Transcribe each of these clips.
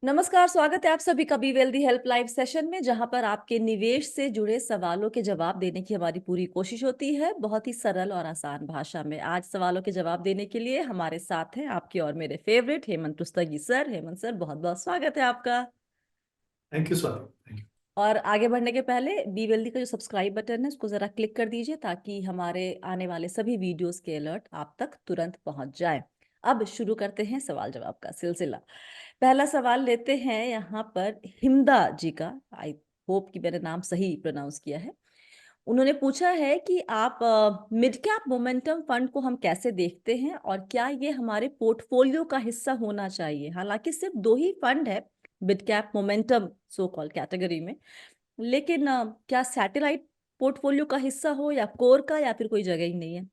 नमस्कार, स्वागत है आप सभी का be wealthy help live session में, जहां पर आपके निवेश से जुड़े सवालों के जवाब देने की हमारी पूरी कोशिश होती है, बहुत ही सरल और आसान भाषा में। आज सवालों के जवाब देने के लिए हमारे साथ हैं आपके और मेरे favourite Hemant Rustagi sir. Hemant sir, बहुत बहुत स्वागत है आपका। Thank you Swati, thank you. और आगे बढ़ने के पहले बी वेल्दी का जो सब्सक्राइब बटन है उसको जरा क्लिक कर दीजिए, ताकि हमारे आने वाले सभी वीडियोस के अलर्ट आप तक तुरंत पहुंच जाए। अब शुरू करते हैं सवाल जवाब का सिलसिला। पहला सवाल लेते हैं यहाँ पर हिमदा जी का। आई होप कि मैंने नाम सही प्रोनाउंस किया है। उन्होंने पूछा है कि आप मिड कैप मोमेंटम फंड को हम कैसे देखते हैं और क्या ये हमारे पोर्टफोलियो का हिस्सा होना चाहिए। हालांकि सिर्फ दो ही फंड है मिड कैप मोमेंटम सो कॉल कैटेगरी में, लेकिन क्या सैटेलाइट पोर्टफोलियो का हिस्सा हो या कोर का, या फिर कोई जगह ही नहीं है।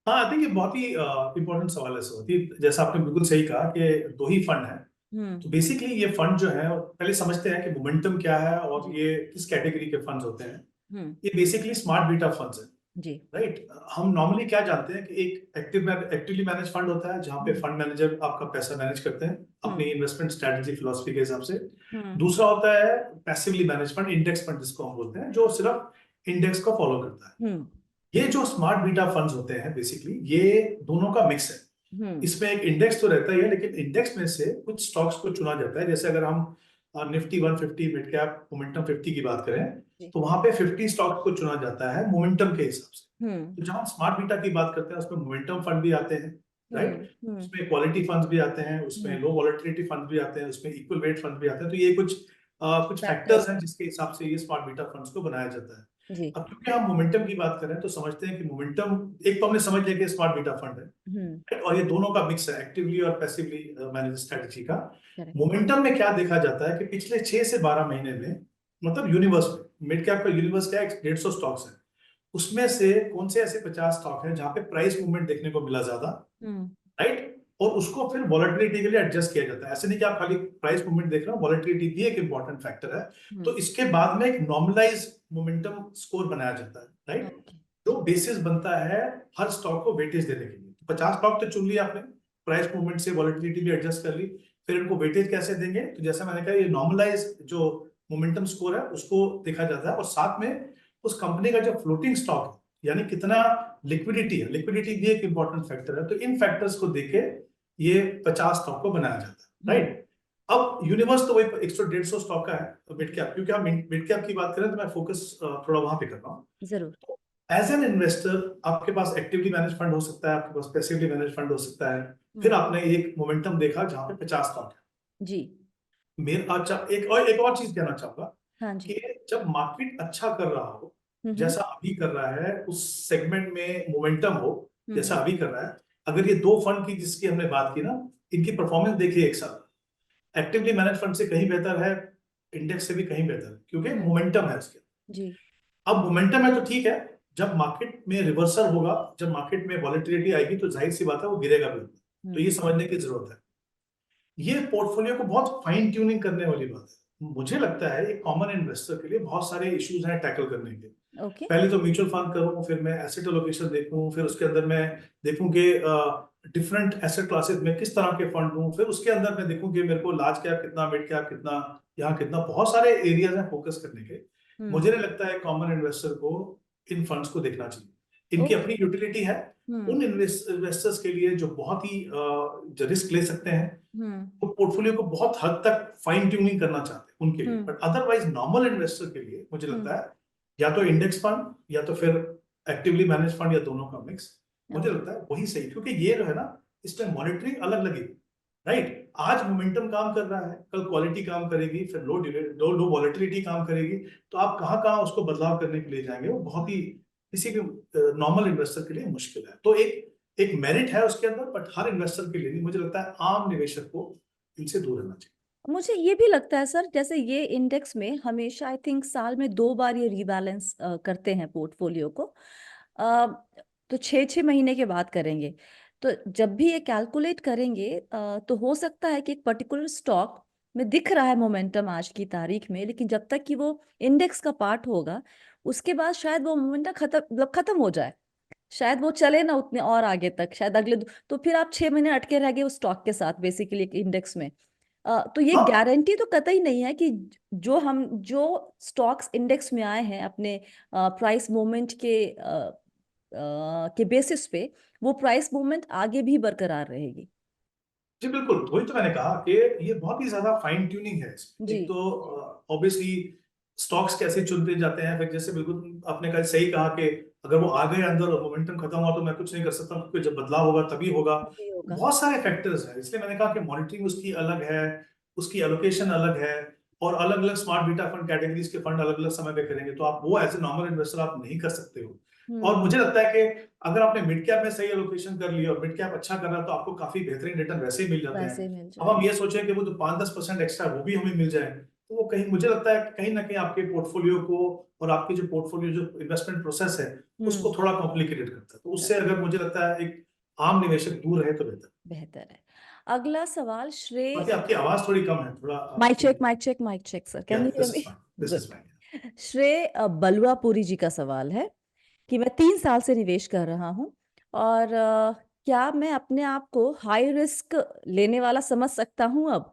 हाँ, आई थिंक ये बहुत ही इंपॉर्टेंट सवाल है स्वाति। जैसा आपने बिल्कुल सही कहा कि दो ही फंड है। हम्म। तो बेसिकली ये फंड जो है, पहले समझते हैं कि मोमेंटम क्या है और जी। ये किस कैटेगरी के फंड्स होते हैं। हम्म। ये बेसिकली स्मार्ट बीटा फंड्स है। जी। राइट। हम नॉर्मली क्या जानते हैं कि एक एक्टिवली मैनेज फंड होता है जहां पे हम्म। फंड मैनेजर आपका पैसा मैनेज करते हैं अपनी हम्म। इन्वेस्टमेंट स्ट्रेटजी फिलोसफी के हिसाब से। हम्म। दूसरा होता है passively manage fund, index fund जिसको हम बोलते हैं, जो सिर्फ इंडेक्स को फॉलो करता है। हम्म। ये जो स्मार्ट बीटा फंड्स होते हैं बेसिकली ये दोनों का मिक्स है। हम्म। इसमें एक इंडेक्स तो रहता ही है, लेकिन इंडेक्स में से कुछ स्टॉक्स को चुना जाता है। जैसे अगर हम निफ्टी 150 मिड कैप मोमेंटम 50 की बात करें, जी। तो वहां पे 50 स्टॉक्स को चुना जाता है मोमेंटम के हिसाब से। हम्म। तो जहां स्मार्ट बीटा की बात करते हैं उसमें मोमेंटम फंड भी आते हैं। हम्म। राइट। हम्म। उसमें क्वालिटी फंड्स भी आते हैं, उसमें हम्म। लो वॉलेटिलिटी फंड भी आते हैं, उसमें इक्वल वेट फंड भी आते हैं। तो ये कुछ फैक्टर्स फैक्टर्स। हैं जिसके हिसाब से ये स्मार्ट बीटा फंड्स को बनाया जाता है। जी। अब क्योंकि हम मोमेंटम की बात करें तो समझते हैं कि मोमेंटम, एक तो हमने समझ लिया कि स्मार्ट बीटा फंड है। हम्म। right? और ये दोनों का मिक्स है, एक्टिवली और पैसिवली मैनेज स्ट्रेटजी का। करेक्ट। मोमेंटम में क्या देखा जाता है कि पिछले 6 से 12 महीने में, मतलब यूनिवर्स में, मिड कैप का यूनिवर्स क्या है, 150 स्टॉक्स है। उसमें से कौन से ऐसे 50 स्टॉक हैं जहां पे प्राइस मूवमेंट देखने को मिला ज्यादा। हम्म। राइट। और उसको फिर वॉलेटिलिटी के लिए एडजस्ट किया जाता है। ऐसे नहीं कि आप खाली प्राइस मूवमेंट देख रहे हो, वॉलेटिलिटी भी एक इंपॉर्टेंट फैक्टर है। तो हम्म। इसके बाद में एक नॉर्मलाइज मोमेंटम स्कोर बनाया जाता है। राइट। ओके। जो बेसिस बनता है हर स्टॉक को वेटेज देने के लिए। 50 स्टॉक तो चुन लिया आपने, प्राइस मूवमेंट से वॉलेटिलिटी भी एडजस्ट कर ली, फिर इनको वेटेज कैसे देंगे। तो जैसा मैंने कहा, ये नॉर्मलाइज जो मोमेंटम स्कोर है उसको देखा जाता है। और साथ में उस कंपनी का जो फ्लोटिंग स्टॉक है, यानी कितना लिक्विडिटी है, लिक्विडिटी भी एक इंपॉर्टेंट फैक्टर है। तो इन फैक्टर्स को देके ये 50 स्टॉक को बनाया जाता है। राइट। अब यूनिवर्स तो वही 100-150 स्टॉक का है मिड कैप। क्योंकि हम मिड कैप की बात करें तो मैं फोकस थोड़ा वहां पे कर रहा हूँ। जरूर। एज एन इन्वेस्टर आपके पास एक्टिवली मैनेज फंड हो सकता है, आपके पास पैसिवली मैनेज फंड हो सकता है। फिर हम्म। आपने एक मोमेंटम देखा जहां पे 50 स्टॉक है। जी। मेरा अच्छा एक और चीज कहना चाहूंगा हाँ जी। कि जब मार्केट अच्छा कर रहा हो, हम्म। जैसा अभी कर रहा है, उस सेगमेंट में मोमेंटम हो जैसा हम्म। अभी कर रहा है। अगर ये दो फंड की जिसकी हमने बात की ना, इनकी परफॉर्मेंस देखिए एक साथ, एक्टिवली मैनेज फंड से कहीं बेहतर है, इंडेक्स से भी कहीं बेहतर है, क्योंकि हम्म। मोमेंटम है उसके। जी। अब मोमेंटम है तो ठीक है, जब मार्केट में रिवर्सल होगा, जब मार्केट में वॉलेटिलिटी आएगी तो जाहिर सी बात है वो गिरेगा भी। तो ये हम्म। समझने की जरूरत है। ये पोर्टफोलियो को बहुत फाइन ट्यूनिंग करने वाली बात है। मुझे लगता है एक कॉमन इन्वेस्टर के लिए बहुत सारे इश्यूज हैं टैकल करने के। ओके। पहले तो म्यूचुअल फंड करूं, फिर मैं एसेट एलोकेशन देखूं, फिर उसके अंदर मैं देखूं कि डिफरेंट एसेट क्लासेस में किस तरह के फंड लूं, फिर उसके अंदर मैं देखूं कि मेरे को लार्ज कैप कितना, मिड कैप कितना, यहाँ कितना। बहुत सारे एरियाज हैं फोकस करने के। मुझे नहीं लगता है कॉमन इन्वेस्टर को इन फंड्स को देखना चाहिए। इनकी ओके। अपनी यूटिलिटी है। हम्म। उन इन्वेस्टर्स के लिए जो बहुत ही जो रिस्क ले सकते हैं, हम्म। वो पोर्टफोलियो को बहुत हद तक फाइन ट्यूनिंग करना चाहते हैं उनके लिए। हम्म। बट अदरवाइज नॉर्मल इन्वेस्टर के लिए मुझे हम्म। लगता है या तो इंडेक्स फंड या तो फिर एक्टिवली मैनेज फंड, या दोनों का मिक्स। मुझे ओके। लगता है वही सही, क्योंकि ये जो है ना, इसमें मॉनिटरिंग अलग लगेगी। राइट। आज मोमेंटम काम कर रहा है, कल क्वालिटी काम करेगी, फिर लो लो वॉलेटिलिटी काम करेगी। तो आप कहाँ कहाँ उसको बदलाव करने के लिए जाएंगे, वो बहुत ही किसी भी नॉर्मल इन्वेस्टर के लिए मुश्किल है। तो एक एक मेरिट है उसके अंदर, बट हर इन्वेस्टर के लिए नहीं। मुझे लगता है आम निवेशक को इनसे दूर रहना चाहिए। मुझे ये भी लगता है सर, जैसे ये इंडेक्स में हमेशा आई थिंक साल में दो बार ये रीबैलेंस करते हैं पोर्टफोलियो को। अ, तो 6-6 महीने के बाद करेंगे। तो जब भी ये कैलकुलेट करेंगे तो हो सकता है कि एक पर्टिकुलर स्टॉक में दिख रहा है मोमेंटम आज की तारीख में, लेकिन जब तक कि वो इंडेक्स का पार्ट होगा उसके बाद शायद वो मोमेंटम खत्म हो जाए। शायद वो चले ना उतने और आगे तक, शायद तो फिर आप 6 महीने अटके रह गए उस स्टॉक के साथ, बेसिकली एक इंडेक्स में। तो ये हाँ गारंटी तो कतई नहीं है कि जो स्टॉक्स इंडेक्स में आए हैं अपने प्राइस मूवमेंट के बेसिस पे, वो प्राइस मूवमेंट आगे भी बरकरार रहेगी। जी बिल्कुल, वही तो मैंने कहा कि ये बहुत ही ज्यादा फाइन ट्यूनिंग है इसमें। जी। एक तो ऑब्वियसली स्टॉक्स कैसे चुनते जाते हैं, फिर जैसे बिल्कुल आपने कहा, सही कहा कि अगर वो आ गए अंदर और मोमेंटम खत्म हुआ तो मैं कुछ नहीं कर सकता, क्योंकि जब बदलाव होगा तभी होगा। भी होगा। बहुत सारे फैक्टर्स हैं, इसलिए मैंने कहा कि मॉनिटरिंग उसकी अलग है, उसकी एलोकेशन अलग है, और अलग अलग स्मार्ट बीटा फंड कैटेगरीज के फंड अलग अलग समय पे करेंगे, तो आप वो एज ए नॉर्मल इन्वेस्टर आप नहीं कर सकते हो। और हम्म। मुझे लगता है कि अगर आपने मिड कैप में सही एलोकेशन कर लिया और मिड कैप अच्छा कर रहा है, तो आपको काफी बेहतरीन रिटर्न वैसे ही मिल जाते हैं। वैसे ही मिल अब हम जाएगा। ये सोचें कि वो जो 5-10% एक्स्ट्रा वो भी हमें मिल जाए, तो वो कहीं, मुझे लगता है कहीं ना कहीं आपके पोर्टफोलियो को और आपकी जो पोर्टफोलियो जो इन्वेस्टमेंट प्रोसेस है उसको थोड़ा कॉम्प्लिकेटेड करता है। तो उससे अगर मुझे लगता है एक आम निवेशक दूर रहे तो बेहतर। बेहतर है। अगला सवाल श्रेय। बाकी आपकी आवाज थोड़ी कम है, थोड़ा आप माइक उसको। Check, mike check, mike check sir, yeah can you hear this me? Is fine, this is good. Fine. Shrey Baluapuri जी का सवाल है कि मैं 3 साल से निवेश कर रहा हूँ, और क्या मैं अपने आप को हाई रिस्क लेने वाला समझ सकता हूँ अब?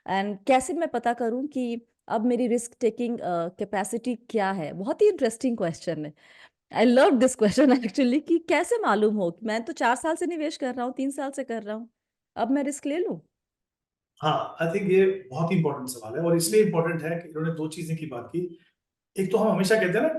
एंड कैसे मैं पता करूँ कि अब मेरी रिस्क टेकिंग कैपेसिटी क्या है? बहुत ही इंटरेस्टिंग क्वेश्चन है। I love this question actually, कि कैसे मालूम हो? मैं तो 4 साल से निवेश कर रहा हूँ, 3 साल से कर रहा हूँ, अब मैं रिस्क ले लूँ? हाँ, आई थिंक ये बहुत ही इंपॉर्टेंट सवाल है, और इसलिए इंपॉर्टेंट है कि इन्होंने दो चीजें की बात की। एक तो हम हमेशा कहते हैं ना,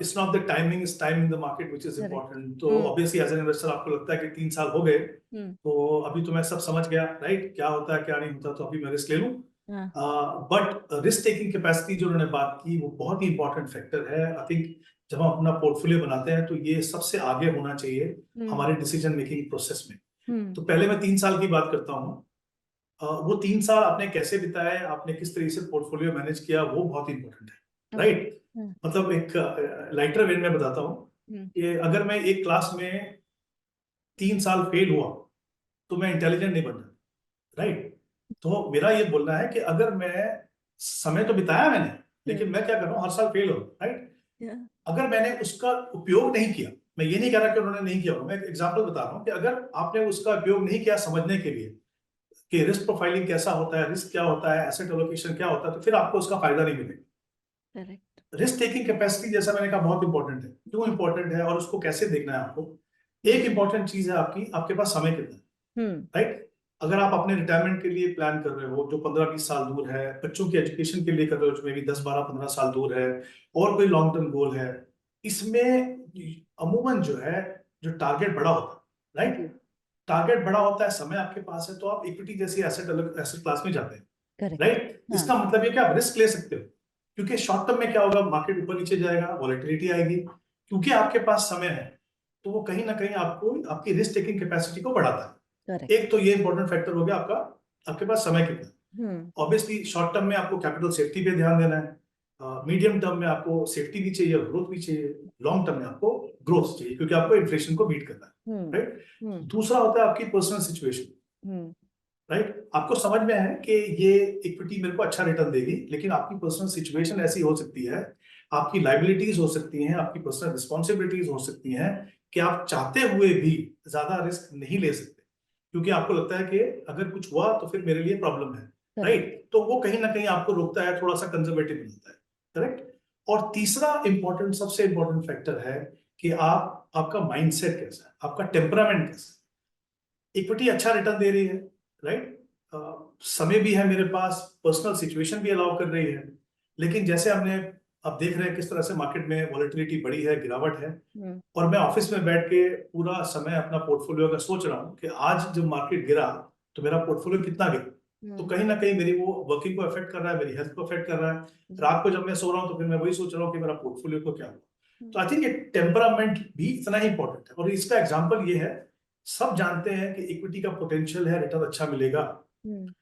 it's not the timing, is time in the market which is correct. Important. तो हम्म। ऑब्वियसली एज एन इन्वेस्टर आपको लगता है कि 3 साल हो गए, हम्म। तो अभी तो मैं सब समझ गया, राइट, क्या होता है क्या नहीं होता, तो अभी मैं रिस्क ले लूं। हाँ। बट रिस्क टेकिंग कैपेसिटी जो उन्होंने बात की, वो बहुत ही इंपॉर्टेंट फैक्टर है। आई थिंक जब हम अपना पोर्टफोलियो बनाते हैं तो ये सबसे आगे होना चाहिए हम्म। हमारे डिसीजन मेकिंग प्रोसेस में। हम्म। तो पहले मैं 3 साल की बात करता हूँ। वो 3 साल आपने कैसे बिताए, आपने किस तरीके से पोर्टफोलियो मैनेज किया, वो बहुत इंपॉर्टेंट है, ओके। राइट। मतलब एक लाइटर वे में बताता हूँ हम्म। कि अगर मैं एक क्लास में 3 साल फेल हुआ तो मैं इंटेलिजेंट नहीं बन रहा, राइट। तो मेरा ये बोलना है कि अगर मैं, समय तो बिताया मैंने, हम्म। लेकिन मैं क्या कर रहा हूँ, हर साल फेल हो, राइट। Yeah. अगर मैंने उसका उपयोग नहीं किया, मैं ये नहीं कह रहा कि उन्होंने नहीं किया होगा, मैं एक एग्जांपल बता रहा हूँ कि अगर आपने उसका उपयोग नहीं किया समझने के लिए कि रिस्क प्रोफाइलिंग कैसा होता है, रिस्क क्या होता है, एसेट एलोकेशन क्या होता है, तो फिर आपको उसका फायदा नहीं मिलेगा। करेक्ट। रिस्क टेकिंग कैपेसिटी, जैसा मैंने कहा, बहुत इंपॉर्टेंट है। क्यों इंपॉर्टेंट है और उसको कैसे देखना है आपको? एक इंपॉर्टेंट चीज है आपकी, आपके पास समय कितना है, हम्म। राइट। अगर आप अपने रिटायरमेंट के लिए प्लान कर रहे हो जो 15-20 साल दूर है, बच्चों की एजुकेशन के लिए कर रहे हो जो मे भी 10-12-15 साल दूर है, और कोई लॉन्ग टर्म गोल है, इसमें अमूमन जो है, जो टारगेट बड़ा होता है, जी। राइट, टारगेट बड़ा होता है, समय आपके पास है, तो आप इक्विटी जैसी एसेट अलग एसेट क्लास में जाते हैं, करेक्ट। राइट। हाँ। इसका मतलब ये कि आप रिस्क ले सकते हो, क्योंकि शॉर्ट टर्म में क्या होगा, मार्केट ऊपर नीचे जाएगा, वॉलेटिलिटी आएगी, क्योंकि आपके पास समय है, तो वो कहीं ना कहीं आपको आपकी रिस्क टेकिंग कैपेसिटी को बढ़ाता है। करेक्ट। एक तो ये इंपॉर्टेंट फैक्टर हो गया आपका, आपके पास समय कितना है। हम्म। ऑब्वियसली शॉर्ट टर्म में आपको कैपिटल सेफ्टी पे ध्यान देना है, मीडियम टर्म में आपको सेफ्टी भी चाहिए, ग्रोथ भी चाहिए, लॉन्ग टर्म में आपको ग्रोथ चाहिए, क्योंकि आपको इन्फ्लेशन को बीट करना हम्म। है, राइट। हम्म। दूसरा होता है आपकी पर्सनल सिचुएशन, हम्म। राइट। आपको समझ में है कि ये इक्विटी मेरे को अच्छा रिटर्न देगी, लेकिन आपकी पर्सनल सिचुएशन ऐसी हो सकती है, आपकी लाइबिलिटीज हो सकती हैं, आपकी पर्सनल रिस्पॉन्सिबिलिटीज हो सकती हैं, कि आप चाहते हुए भी ज्यादा रिस्क नहीं ले सकते, क्योंकि आपको लगता है कि अगर कुछ हुआ तो फिर मेरे लिए प्रॉब्लम है, करेक्ट। राइट। तो वो कहीं ना कहीं आपको रोकता है, थोड़ा सा कंजर्वेटिव बनता है, करेक्ट। और तीसरा इंपॉर्टेंट, सबसे इंपॉर्टेंट फैक्टर है कि आप, आपका माइंडसेट कैसा है, आपका टेम्परामेंट कैसा है। इक्विटी अच्छा रिटर्न दे रही है, राइट, समय भी है मेरे पास, पर्सनल सिचुएशन भी अलाउ कर रही है, लेकिन जैसे हमने, अब देख रहे हैं किस तरह से मार्केट में वॉलेटिलिटी बढ़ी है, गिरावट है, हम्म। और मैं ऑफिस में बैठ के पूरा समय अपना पोर्टफोलियो का सोच रहा हूँ कि आज जब मार्केट गिरा तो मेरा पोर्टफोलियो कितना गिरा, तो कहीं ना कहीं मेरी वो वर्किंग को अफेक्ट कर रहा है, मेरी हेल्थ को अफेक्ट कर रहा है। जी। रात को जब मैं सो रहा हूँ तो फिर मैं वही सोच रहा हूँ कि मेरा पोर्टफोलियो को क्या हुआ। तो हम्म। आई थिंक ये टेम्परामेंट भी इतना ही इंपॉर्टेंट है, और इसका एग्जाम्पल ये है, सब जानते हैं कि इक्विटी का पोटेंशियल है, रिटर्न अच्छा मिलेगा। हम्म।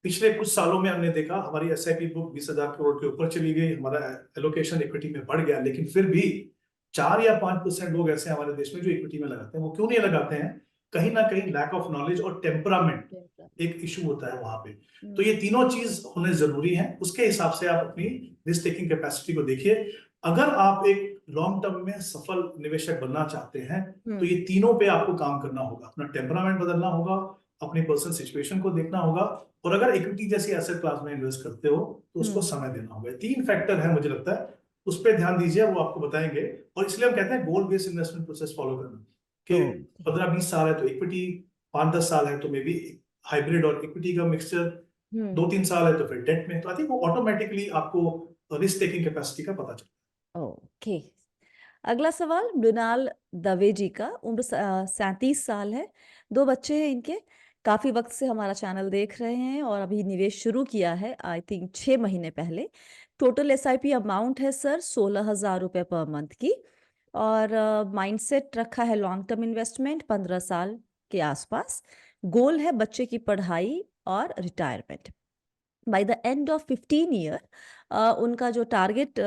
पिछले कुछ सालों में हमने देखा हमारी एसआईपी बुक 20,000 करोड़ के ऊपर चली गई, हमारा एलोकेशन इक्विटी में बढ़ गया, लेकिन फिर भी 4 या 5% लोग ऐसे हमारे देश में जो इक्विटी में लगाते हैं। वो क्यों नहीं लगाते हैं? कहीं ना कहीं लैक ऑफ नॉलेज और टेम्परामेंट एक इशू होता है वहां पे। तो ये तीनों चीज होने जरूरी है, उसके हिसाब से आप अपनी रिस्क टेकिंग कैपेसिटी को देखिए। अगर आप एक लॉन्ग टर्म में सफल निवेशक बनना चाहते हैं, तो हम्म। ये तीनों पे आपको काम करना होगा, अपना टेम्परामेंट बदलना होगा, अपनी पर्सनल सिचुएशन को देखना होगा, और अगर इक्विटी जैसी एसेट क्लास में इन्वेस्ट करते हो तो उसको समय देना होगा। 3 फैक्टर है मुझे लगता है, उस पर ध्यान दीजिए, वो आपको बताएंगे। और इसलिए हम कहते हैं गोल बेस्ड इन्वेस्टमेंट प्रोसेस फॉलो करना, कि 15-20 साल है तो इक्विटी, 5-10 साल है तो मे बी हाइब्रिड और इक्विटी का मिक्सचर, 2-3 साल है तो फिर डेट में। तो आई थिंक वो ऑटोमेटिकली आपको रिस्क टेकिंग कैपेसिटी का पता चलता है। ओके। अगला सवाल मृणाल दवे जी का, उम्र 37 साल है, 2 बच्चे हैं इनके, काफी वक्त से हमारा चैनल देख रहे हैं और अभी निवेश शुरू किया है आई थिंक 6 महीने पहले। टोटल एसआईपी अमाउंट है सर 16,000 रुपये पर मंथ की, और माइंडसेट रखा है लॉन्ग टर्म इन्वेस्टमेंट 15 साल के आसपास। गोल है बच्चे की पढ़ाई और retirement. By the end of 15 year उनका जो टारगेट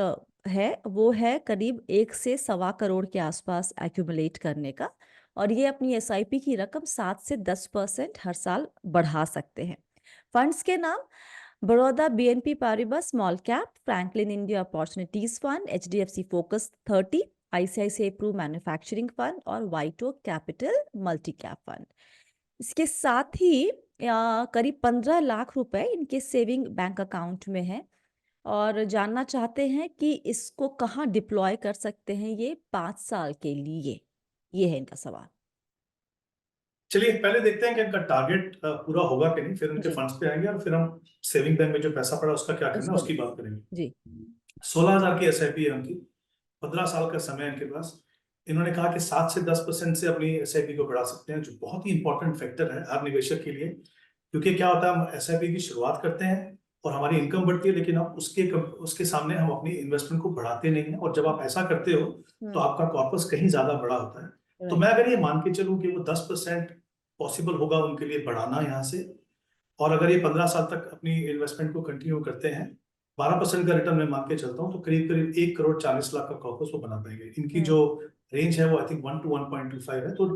है वो है करीब 1 से सवा करोड़ के आसपास एक्यूमुलेट करने का, और ये अपनी एसआईपी की रकम 7 से 10% हर साल बढ़ा सकते हैं। फंड्स के नाम Baroda BNP Paribas small cap, Franklin India opportunities fund, HDFC focus 30, ICICI Pru manufacturing fund और WhiteOak Capital multi cap fund. इसके साथ ही करीब 15 लाख रुपए इनके सेविंग बैंक अकाउंट में है, और जानना चाहते हैं कि इसको कहाँ डिप्लॉय कर सकते हैं ये 5 साल के लिए। ये है इनका सवाल। चलिए पहले देखते हैं कि इनका टारगेट पूरा होगा कि नहीं, फिर उनके जी, फंड्स पे आएंगे, और फिर हम सेविंग बैंक में जो पैसा पड़ा उसका क्या करना है उसको उसकी बात करेंगे। जी 16,000 की एसआईपी है उनकी, 15 साल का समय है इनके पास। इन्होंने कहा कि 7 से 10% से अपनी एसआईपी को बढ़ा सकते हैं, जो बहुत ही इंपॉर्टेंट फैक्टर है हर निवेशक के लिए। क्योंकि क्या होता है, हम एसआईपी की शुरुआत करते हैं और हमारी इनकम बढ़ती है, लेकिन हम उसके सामने हम अपनी इन्वेस्टमेंट को बढ़ाते नहीं हैं। और जब आप ऐसा करते हो तो आपका कॉर्पस कहीं ज्यादा बड़ा होता है। तो मैं अगर ये मान के चलूं कि वो 10% पॉसिबल होगा उनके लिए बढ़ाना यहाँ से, और अगर ये 15 साल तक अपनी इन्वेस्टमेंट को कंटिन्यू करते हैं, 12% का रिटर्न मैं मान के चलता हूँ, तो करीब करीब 1,40,00,000 का कॉर्पस वो बना पाएंगे। इनकी जो रेंज है वो आई थिंक 1 to 1.25 है। तो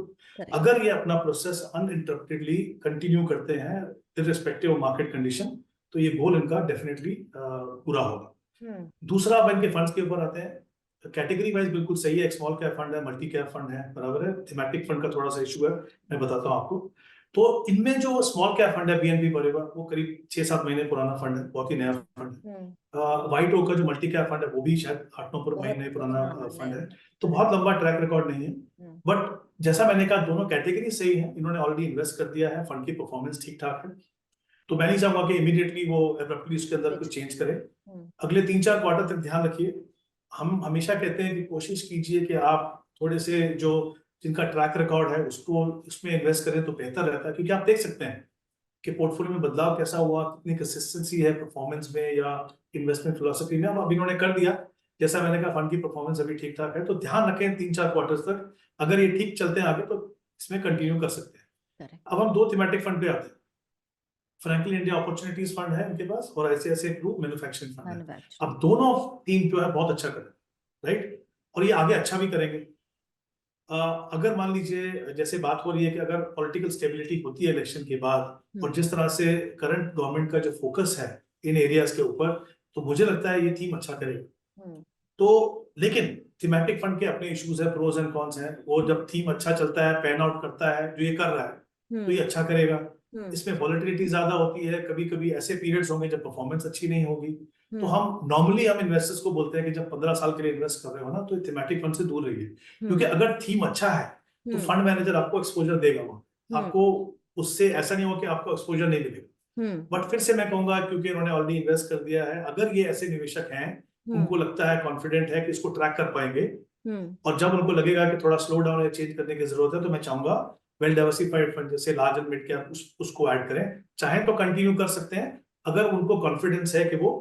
अगर ये अपना प्रोसेस अनइंटरप्टेडली कंटिन्यू करते हैं इररिस्पेक्टिव ऑफ मार्केट कंडीशन, तो ये गोल इनका डेफिनेटली पूरा होगा। दूसरा अब इनके फंड्स के ऊपर आते हैं। कैटेगरी वाइज बिल्कुल सही है, एक स्मॉल कैप फंड है, मल्टी कैप फंड है, बराबर है। थीमेटिक फंड का थोड़ा सा इशू है, मैं बताता हूँ आपको। तो इनमें जो स्मॉल कैप फंड है बीएनपी परिवार, वो करीब 6-7 महीने पुराना फंड है, बहुत ही नया फंड है। व्हाइट ओक का जो मल्टी कैप फंड है वो भी शायद 8-9 महीने पुराना फंड है, तो बहुत लंबा ट्रैक रिकॉर्ड नहीं है। बट जैसा मैंने कहा, दोनों कैटेगरी सही है, इन्होंने ऑलरेडी इन्वेस्ट कर दिया है, फंड की परफॉर्मेंस ठीक ठाक है। तो मैं नहीं चाहूंगा कि इमीडिएटली वो एब्रप्टली उसके अंदर कुछ चेंज करे। अगले 3-4 क्वार्टर तक ध्यान रखिए। हम हमेशा कहते हैं कि कोशिश कीजिए कि आप थोड़े से जो जिनका ट्रैक रिकॉर्ड है उसको उसमें इन्वेस्ट करें तो बेहतर रहता है, क्योंकि आप देख सकते हैं कि पोर्टफोलियो में बदलाव कैसा हुआ, कितनी कंसिस्टेंसी है परफॉर्मेंस में या इन्वेस्टमेंट फिलोसफी में। अब इन्होंने कर दिया, जैसा मैंने कहा, फंड की परफॉर्मेंस अभी ठीक ठाक है, तो ध्यान रखें 3-4 क्वार्टर्स तक। अगर ये ठीक चलते हैं आगे तो इसमें कंटिन्यू कर सकते हैं। अब हम 2 थीमेटिक फंड पे आते हैं। फ्रैंकलिन इंडिया अपॉर्चुनिटीज फंड है उनके पास, और आईसीआईसीआई प्रू मैन्युफैक्चरिंग फंड है। अब दोनों टीम जो है बहुत अच्छा कर रहे हैं, राइट, और ये आगे अच्छा भी करेंगे। अगर मान लीजिए जैसे बात हो रही है कि अगर पॉलिटिकल स्टेबिलिटी होती है इलेक्शन के बाद, और जिस तरह से करंट गवर्नमेंट का जो फोकस है इन एरियाज के ऊपर, तो मुझे लगता है ये थीम अच्छा करेगा। तो लेकिन थीमेटिक फंड के अपने इश्यूज है, प्रोज एंड कॉन्स हैं। वो जब थीम अच्छा चलता है, पैन आउट करता है, जो ये कर रहा है, तो ये अच्छा करेगा। इसमें वॉलेटिलिटी ज्यादा होती है, कभी कभी ऐसे पीरियड्स होंगे जब परफॉर्मेंस अच्छी नहीं होगी। तो हम नॉर्मली इन्वेस्टर्स को बोलते हैं कि जब 15 साल के लिए इन्वेस्ट कर रहे हो ना, तो थीमेटिक फंड से दूर रहिए, क्योंकि अगर थीम अच्छा है तो फंड मैनेजर आपको एक्सपोजर देगा, वो आपको उससे ऐसा नहीं हो कि आपको एक्सपोजर नहीं मिलेगा। बट फिर से मैं कहूंगा, क्योंकि इन्होंने ऑलरेडी इन्वेस्ट कर दिया है, अगर ये ऐसे निवेशक हैं, उनको लगता है, कॉन्फिडेंट है कि इसको ट्रैक कर पाएंगे, और जब उनको लगेगा कि थोड़ा स्लो डाउन या चेंज करने की जरूरत है, तो मैं चाहूंगा वेल डाइवर्सिफाइड फंड जैसे लार्ज एंड मिड कैप उसको ऐड करें। चाहे तो कंटिन्यू कर सकते हैं, अगर उनको कॉन्फिडेंस है कि वो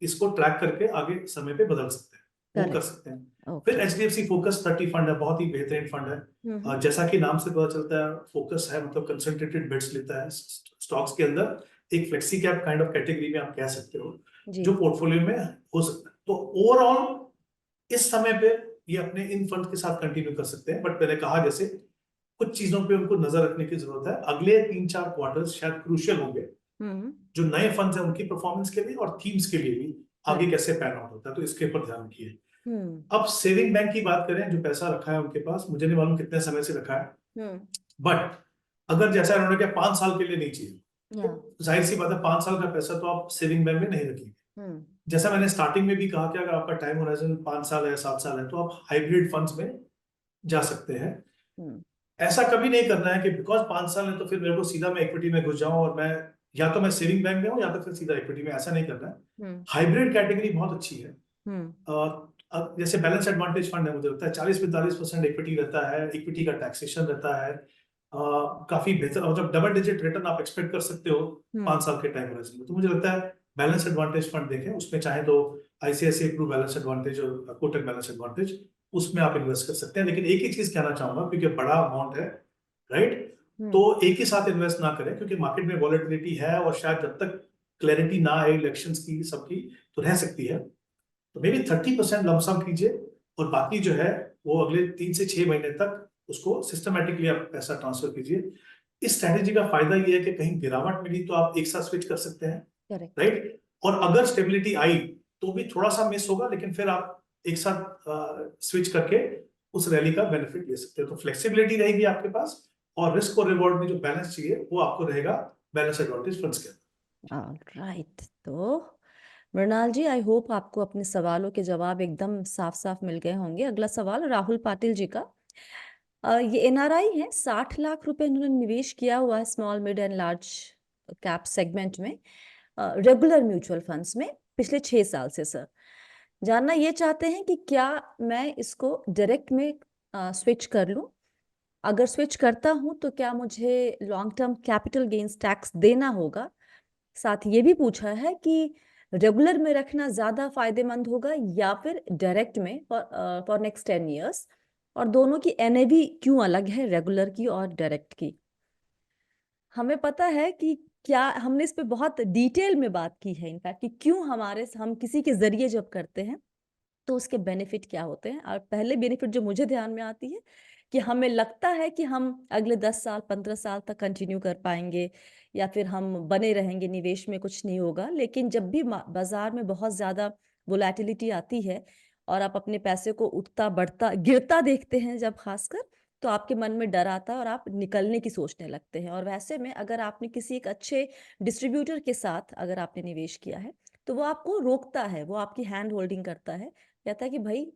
इसको ट्रैक करके आगे समय पे बदल सकते हैं, वो कर सकते हैं। फिर एचडीएफसी फोकस 30 फंड है, बहुत ही बेहतरीन फंड है। जैसा कि नाम से पता चलता है, फोकस है, मतलब कंसंट्रेटेड बेट्स लेता है स्टॉक्स के अंदर। एक flexi cap kind of category में आप कह सकते हो, जो पोर्टफोलियो में हो सकता है। तो ओवरऑल इस समय पे ये अपने इन फंड के साथ कंटिन्यू कर सकते हैं। बट मैंने कहा, जैसे कुछ चीजों पे उनको नजर रखने की जरूरत है। अगले 3-4 क्वार्टर्स शायद क्रूशियल होंगे, जो नए फंड्स हैं उनकी परफॉर्मेंस के लिए और थीम्स के लिए भी, आगे कैसे पैन आउट होता है, तो इसके ऊपर ध्यान रखिए। अब सेविंग बैंक की बात करें, जो पैसा रखा है उनके पास, मुझे नहीं मालूम कितने समय से रखा है, बट अगर जैसा इन्होंने कहा 5 साल के लिए नहीं चाहिए, या तो जाहिर सी बात है 5 साल का पैसा तो आप सेविंग बैंक में नहीं रखेंगे। जैसा मैंने स्टार्टिंग में भी कहा कि अगर आपका टाइम होराइजन 5 साल है, 7 साल है, तो आप हाइब्रिड फंड्स में जा सकते हैं। ऐसा कभी नहीं करना है कि बिकॉज 5 साल है तो फिर मेरे को सीधा मैं इक्विटी में घुस जाऊं और मैं या तो मैं सेविंग बैंक में हूं या तो फिर सीधा इक्विटी में, ऐसा नहीं करना है। हाइब्रिड कैटेगरी बहुत अच्छी है। जैसे बैलेंस एडवांटेज फंड है, मुझे लगता है 40-45% इक्विटी रहता है, इक्विटी का टैक्सेशन रहता है, काफी बेहतर, मतलब डबल डिजिट रिटर्न आप एक्सपेक्ट कर सकते हो 5 साल के टाइम होराइजन में। तो मुझे लगता है बैलेंस एडवांटेज फंड देखें, उसमें चाहे तो आईसीआईसीआई प्रू बैलेंस एडवांटेज और कोटक बैलेंस एडवांटेज, उसमें आप इन्वेस्ट कर सकते हैं। लेकिन एक ही चीज कहना चाहूंगा, क्योंकि बड़ा अमाउंट है, राइट, तो एक ही साथ इन्वेस्ट ना करें, क्योंकि मार्केट में वॉलेटिलिटी है और शायद जब तक क्लैरिटी ना आए इलेक्शंस की सबकी, तो रह सकती है। तो मे बी 30% लमसम कीजिए और बाकी जो है वो अगले 3 से 6 महीने तक उसको सिस्टमेटिकली आप पैसा ट्रांसफर कीजिए। इस स्ट्रेटेजी का फायदा ये है कि कहीं गिरावट मिली तो आप एक साथ स्विच कर सकते हैं, राइट, और अगर स्टेबिलिटी आई तो भी थोड़ा सा मिस होगा, लेकिन फिर आप एक साथ स्विच करके उस रैली का बेनिफिट ले सकते हो। तो फ्लेक्सिबिलिटी रहेगी आपके पास, और रिस्क और रिवॉर्ड में जो बैलेंस चाहिए वो आपको रहेगा बैलेंस एडवांटेज फंड्स के अंदर। राइट। तो मृणाल जी, आई होप आपको अपने सवालों के जवाब एकदम साफ साफ मिल गए होंगे। अगला सवाल राहुल पाटिल जी का। ये एनआरआई है, 60 लाख रुपए इन्होंने निवेश किया हुआ है small mid and large cap segment में, रेगुलर म्यूचुअल फंड्स में पिछले 6 साल से। सर, जानना ये चाहते हैं कि क्या मैं इसको डायरेक्ट में स्विच कर लूं? अगर स्विच करता हूं तो क्या मुझे long term capital gains tax देना होगा? साथ ये भी पूछा है कि रेगुलर में रखना ज्यादा फायदेमंद होगा या फिर डायरेक्ट में फॉर नेक्स्ट 10 years, और दोनों की एनएवी क्यों अलग है, रेगुलर की और डायरेक्ट की? हमें पता है कि क्या हमने इस पे बहुत डिटेल में बात की है इनफैक्ट, कि क्यों हम किसी के जरिए जब करते हैं तो उसके बेनिफिट क्या होते हैं। और पहले बेनिफिट जो मुझे ध्यान में आती है कि हमें लगता है कि हम अगले 10 साल 15 साल तक कंटिन्यू कर पाएंगे या फिर हम बने रहेंगे निवेश में, कुछ नहीं होगा। लेकिन जब भी बाजार में बहुत ज्यादा वोलेटिलिटी आती है और आप अपने पैसे को उठता बढ़ता गिरता देखते हैं जब खासकर, तो आपके मन में डर आता है और आप निकलने की सोचने लगते हैं। और वैसे में अगर आपने किसी एक अच्छे डिस्ट्रीब्यूटर के साथ अगर आपने निवेश किया है तो वो आपको रोकता है, वो आपकी हैंड होल्डिंग करता है, कहता है कि भाई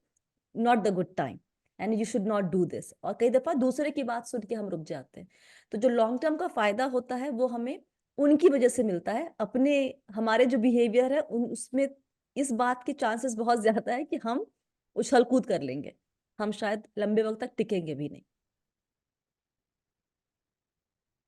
not the good time and you should not do this. और कई दफा दूसरे की बात सुन के हम रुक जाते हैं। तो जो लॉन्ग टर्म का फायदा होता है वो हमें उनकी वजह से मिलता है, अपने हमारे जो बिहेवियर है उसमें इस बात के चांसेस बहुत ज्यादा है कि हम उछल कूद कर लेंगे, हम शायद लंबे वक्त तक टिकेंगे भी नहीं।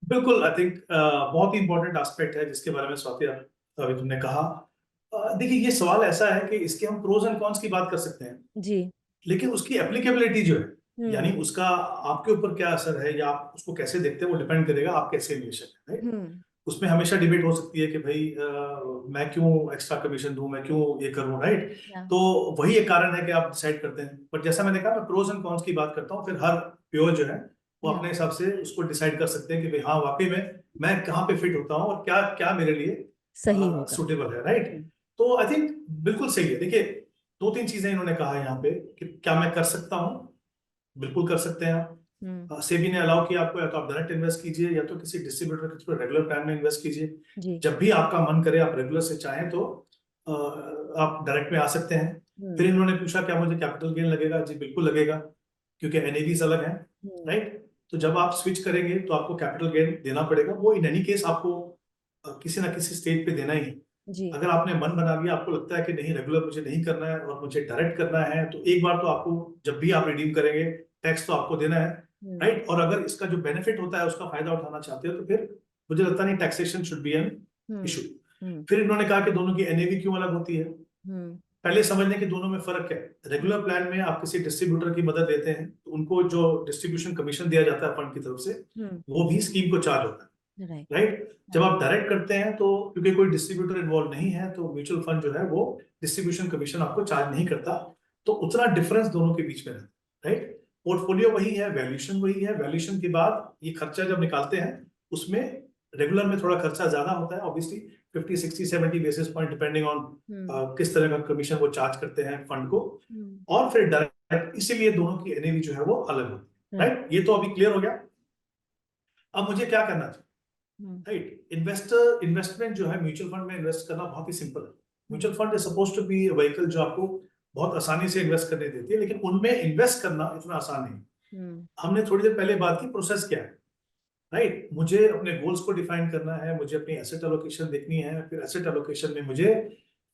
बिल्कुल, आई थिंक बहुत ही इंपॉर्टेंट एस्पेक्ट है जिसके बारे में स्वाति अभी तुमने कहा। देखिए, ये सवाल ऐसा है कि इसके हम प्रोज एंड कॉन्स की बात कर सकते हैं जी। लेकिन उसकी एप्लीकेबिलिटी जो है, यानी उसका आपके ऊपर क्या असर है या आप उसको कैसे देखते हैं, वो डिपेंड करेगा आप कैसे निवेशक हैं, राइट। उसमें हमेशा डिबेट हो सकती है कि भाई मैं क्यों एक्स्ट्रा कमीशन दूं, मैं क्यों ये करूं, राइट। तो वही एक कारण है कि आप डिसाइड करते हैं। पर जैसा मैंने कहा, मैं प्रोज एंड कॉन्स की बात करता हूँ, फिर हर प्योर जो है वो अपने हिसाब से उसको डिसाइड कर सकते हैं कि भाई हाँ, वाकई में मैं कहाँ पे फिट होता हूँ और क्या क्या मेरे लिए सही होगा। सुटेबल है, राइट। तो आई थिंक बिल्कुल सही है। देखिए, 2-3 चीजें इन्होंने कहा यहाँ पे कि क्या मैं कर सकता हूँ। बिल्कुल कर सकते हैं आप। सेबी ने अलाउ किया आपको, या तो आप डायरेक्ट इन्वेस्ट कीजिए या तो किसी डिस्ट्रीब्यूटर के थ्रू रेगुलर प्लान में इन्वेस्ट कीजिए। जब भी आपका मन करे, आप रेगुलर से चाहें तो आप डायरेक्ट में आ सकते हैं। फिर इन्होंने पूछा क्या मुझे कैपिटल गेन लगेगा? जी बिल्कुल लगेगा, क्योंकि एनएवीज अलग हैं, राइट। तो जब आप स्विच करेंगे तो आपको कैपिटल गेन देना पड़ेगा, वो इन एनी केस आपको किसी ना किसी स्टेज पे देना ही है। अगर आपने मन बना लिया, आपको लगता है कि नहीं रेगुलर मुझे नहीं करना है और मुझे डायरेक्ट करना है, तो एक बार तो आपको जब भी आप रिडीम करेंगे टैक्स तो आपको देना है, राइट। और अगर इसका जो बेनिफिट होता है उसका फायदा उठाना चाहते हो तो फिर मुझे लगता नहीं taxation should be an issue. फिर इन्होंने कहा कि दोनों की एनएवी क्यों अलग होती है। पहले समझने कि दोनों में फर्क क्या है। रेगुलर प्लान में आप किसी डिस्ट्रीब्यूटर की मदद लेते हैं तो उनको जो डिस्ट्रीब्यूशन कमीशन दिया जाता है फंड की तरफ से, वो भी स्कीम को चार्ज होता है, राइट। जब आप डायरेक्ट करते हैं तो क्योंकि कोई डिस्ट्रीब्यूटर इन्वॉल्व नहीं है, तो म्यूचुअल फंड जो है वो डिस्ट्रीब्यूशन कमीशन आपको चार्ज नहीं करता। तो उतना डिफरेंस दोनों के बीच में रहता है, राइट। पोर्टफोलियो वही है, वैल्यूएशन वही है, वैल्यूएशन के बाद ये खर्चा जब निकालते हैं उसमें रेगुलर में थोड़ा खर्चा ज्यादा होता है, obviously 50, 60, 70 basis point depending on किस तरह का कमीशन वो चार्ज करते हैं फंड को। और फिर डायरेक्ट, इसीलिए दोनों की एनएवी जो है वो अलग होती है, राइट। ये तो अभी क्लियर हो गया। अब मुझे क्या करना चाहिए? हम्म, राइट, इन्वेस्टमेंट जो है म्यूचुअल फंड में इन्वेस्ट करना बहुत ही सिंपल है। Hmm, mutual fund is suppose to be vehicle जो आपको बहुत आसानी से इन्वेस्ट करने देती है, लेकिन उनमें इन्वेस्ट करना इतना आसान नहीं है। हम्म, हमने थोड़ी देर पहले बात की प्रोसेस क्या है। राइट, मुझे अपने गोल्स को डिफाइन करना है, मुझे अपनी एसेट एलोकेशन देखनी है, फिर एसेट एलोकेशन में मुझे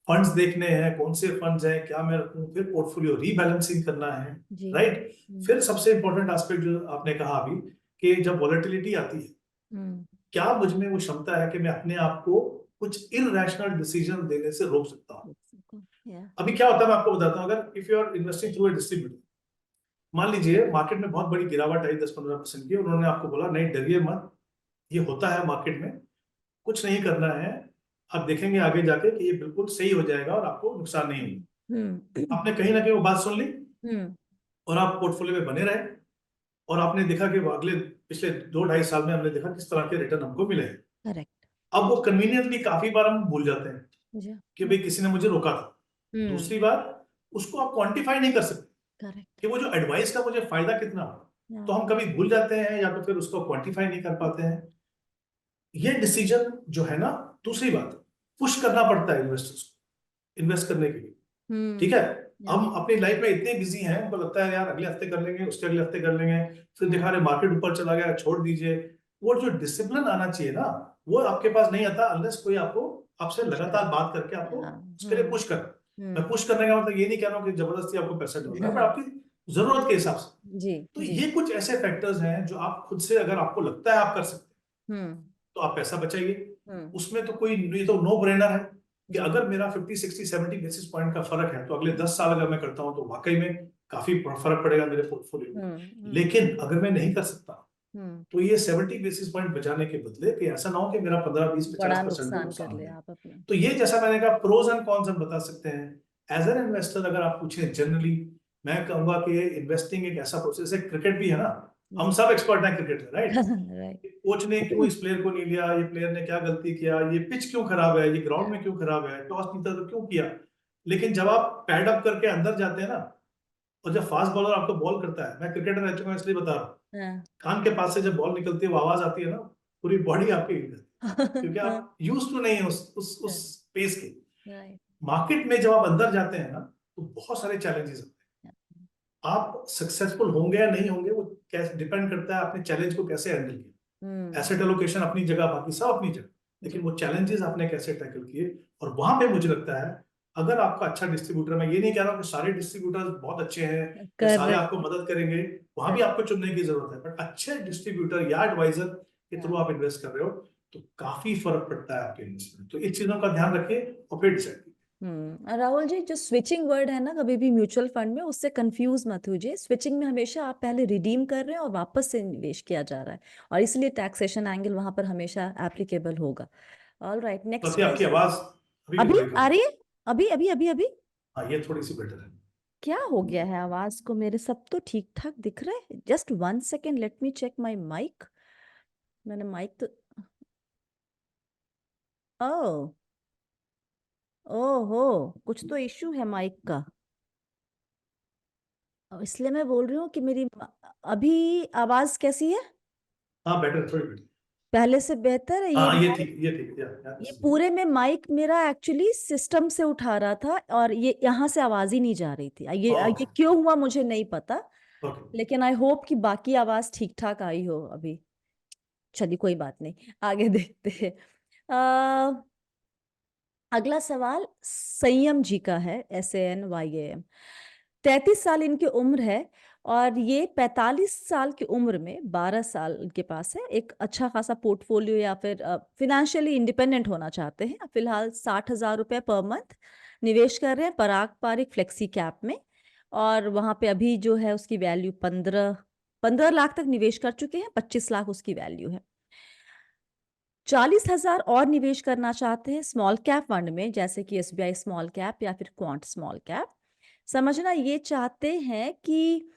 फंड्स देखने हैं, कौन से फंड्स हैं, क्या मैं रखूं, फिर पोर्टफोलियो रीबैलेंसिंग करना है। जी, राइट, फिर सबसे इंपॉर्टेंट एस्पेक्ट जो आपने कहा अभी, कि जब वॉलेटिलिटी आती है, हम्म, क्या मुझ में वो क्षमता है कि मैं अपने आप को कुछ इररेशनल डिसीजन देने से रोक सकता हूँ। या, अभी क्या होता है मैं आपको बताता हूँ। अगर if you are investing through a distributor, मान लीजिए मार्केट में बहुत बड़ी गिरावट आई 10-15% की, उन्होंने आपको बोला नहीं डरिए मत, ये होता है मार्केट में, कुछ नहीं करना है, आप देखेंगे आगे जाके कि ये बिल्कुल सही हो जाएगा और आपको नुकसान नहीं होगा। हम्म, आपने कहीं ना कहीं वो बात सुन ली हम्म, और आप पोर्टफोलियो में बने रहे, और आपने देखा कि वो अगले पिछले 2-2.5 साल में हमने देखा किस तरह के रिटर्न हमको मिले हैं। करेक्ट, अब वो कन्वीनियंटली काफी बार हम भूल जाते हैं जी, कि भाई किसी ने मुझे रोका था। हम्म, दूसरी बात, उसको आप क्वांटिफाई नहीं कर सकते करेक्ट, कि वो जो एडवाइस का मुझे फायदा कितना हुआ। तो हम कभी भूल जाते हैं या तो फिर उसको क्वांटिफाई नहीं कर पाते हैं। ये डिसीजन जो है ना, दूसरी बात, पुश करना पड़ता है इन्वेस्टर्स को इन्वेस्ट करने के लिए। ठीक है, या, हम अपनी लाइफ में इतने बिजी हैं, हमको लगता है यार अगले हफ्ते कर लेंगे, उसके अगले हफ्ते कर लेंगे, फिर दिखा रहे मार्केट ऊपर चला गया, छोड़ दीजिए। वो जो डिसिप्लिन आना चाहिए ना, वो आपके पास नहीं आता अनलेस कोई आपको आपसे पुश लगातार करे, बात करके आपको या, उसके लिए पुश कर। मैं हम्म, पुश करने का मतलब ये नहीं कह रहा हूँ कि जबरदस्ती आपको पैसा डालना है, पर आपकी जरूरत के हिसाब से। जी, तो जी, ये कुछ ऐसे फैक्टर्स हैं जो आप खुद से, अगर आपको लगता है आप कर सकते हैं, हम्म, तो आप पैसा बचाइए। हम्म, उसमें तो कोई, ये तो नो ब्रेनर है कि जी, अगर मेरा 50-60-70 बेसिस पॉइंट का फर्क है, तो अगले 10 साल अगर मैं करता हूं तो वाकई में काफी फर्क पड़ेगा मेरे पोर्टफोलियो में। हम्म, लेकिन अगर मैं नहीं कर सकता, हम्म, तो ये 70 बेसिस पॉइंट बचाने के बदले कि ऐसा ना हो कि मेरा 15, 20, बड़ा 50% में नुकसान नुकसान कर हो ले जाए। आप अपना, तो ये जैसा मैंने कहा प्रोज एंड कॉन्स हम बता सकते हैं। एज एन इन्वेस्टर अगर आप पूछें जनरली, मैं कहूंगा कि इन्वेस्टिंग एक ऐसा प्रोसेस है, क्रिकेट भी है ना, हम जी, सब एक्सपर्ट हैं क्रिकेट में, राइट। राइट, कोच ने क्यों इस प्लेयर को नहीं लिया, ये प्लेयर ने क्या गलती किया, ये पिच क्यों खराब है, ये ग्राउंड में क्यों खराब है, टॉस जीता तो क्यों किया। लेकिन जब आप पैड अप करके अंदर जाते हैं ना, और जब फास्ट बॉलर आपको बॉल करता है, मैं क्रिकेटर रह चुका हूं इसलिए बता रहा हूँ, हाँ, कान के पास से जब बॉल निकलती है वो आवाज आती है ना, पूरी बॉडी आपकी हिल जाती है, क्योंकि आप यूज टू नहीं है उस पेस के। राइट, मार्केट में जब आप अंदर जाते हैं ना, तो बहुत सारे चैलेंजेस होते हैं। आप सक्सेसफुल होंगे या नहीं होंगे, वो कैसे डिपेंड करता है आपने चैलेंज को कैसे हैंडल किया। हम्म, एसेट एलोकेशन अपनी जगह, बाकी सब अपनी जगह, लेकिन जी, वो चैलेंजेस आपने कैसे टैकल किए। और वहां पे मुझे लगता है, अगर आपका अच्छा डिस्ट्रीब्यूटर, मैं ये नहीं कह रहा हूँ कि सारे डिस्ट्रीब्यूटर्स बहुत अच्छे हैं या सारे करेक्ट, आपको मदद करेंगे, वहां भी आपको चुनने की जरूरत है, बट अच्छे डिस्ट्रीब्यूटर या एडवाइजर के थ्रू आप इन्वेस्ट कर रहे हो, तो काफी फर्क पड़ता है आपके इन्वेस्टमेंट। तो इन चीजों का ध्यान रखिए और फिर डिसाइड कीजिए। राहुल जी, जो स्विचिंग वर्ड है ना कभी भी म्यूचुअल फंड में, उससे कंफ्यूज मत होइए। स्विचिंग में हमेशा आप पहले रिडीम कर रहे हैं और वापस से निवेश किया जा रहा है, और इसलिए टैक्सेशन एंगल वहां पर हमेशा एप्लीकेबल होगा। ऑल राइट, नेक्स्ट बाकी आपकी क्वेश्चन। आवाज अभी भी अभी थोड़ी कम आ है। रही है? अभी अभी अभी अभी हाँ, ये थोड़ी सी बेटर है। क्या हो गया है आवाज को? मेरे सब तो ठीक ठाक दिख रहा है। Just 1 second, let me check my mic. मैंने माइक तो, ओ, ओहो, कुछ तो इशू है माइक का। इसलिए मैं बोल रही हूँ कि अभी आवाज कैसी है? हाँ, बेटर, थोड़ी बेटर। पहले से बेहतर है ये हाँ, ये माइक? ठीक, ये ठीक, ये पूरे में माइक मेरा एक्चुअली सिस्टम से उठा रहा था, और ये यहाँ से आवाज ही नहीं जा रही थी। ये ओके, क्यों हुआ मुझे नहीं पता, ओके। लेकिन आई होप कि बाकी आवाज ठीक ठाक आई हो अभी। चलिए कोई बात नहीं, आगे देखते हैं। अ, अगला सवाल संयम जी का है, SANYAM। 33 साल इनकी उम्र है, और ये 45 साल की उम्र में 12 साल इनके पास है, एक अच्छा खासा पोर्टफोलियो या फिर फिनेंशियली इंडिपेंडेंट होना चाहते हैं। फिलहाल 60,000 रुपये पर मंथ निवेश कर रहे हैं पराग पारिक फ्लेक्सी कैप में, और वहां पे अभी जो है उसकी वैल्यू 15 लाख तक निवेश कर चुके हैं, 25 लाख उसकी वैल्यू है। 40,000 और निवेश करना चाहते हैं स्मॉल कैप फंड में, जैसे कि SBI स्मॉल कैप या फिर क्वांट स्मॉल कैप। समझना ये चाहते हैं कि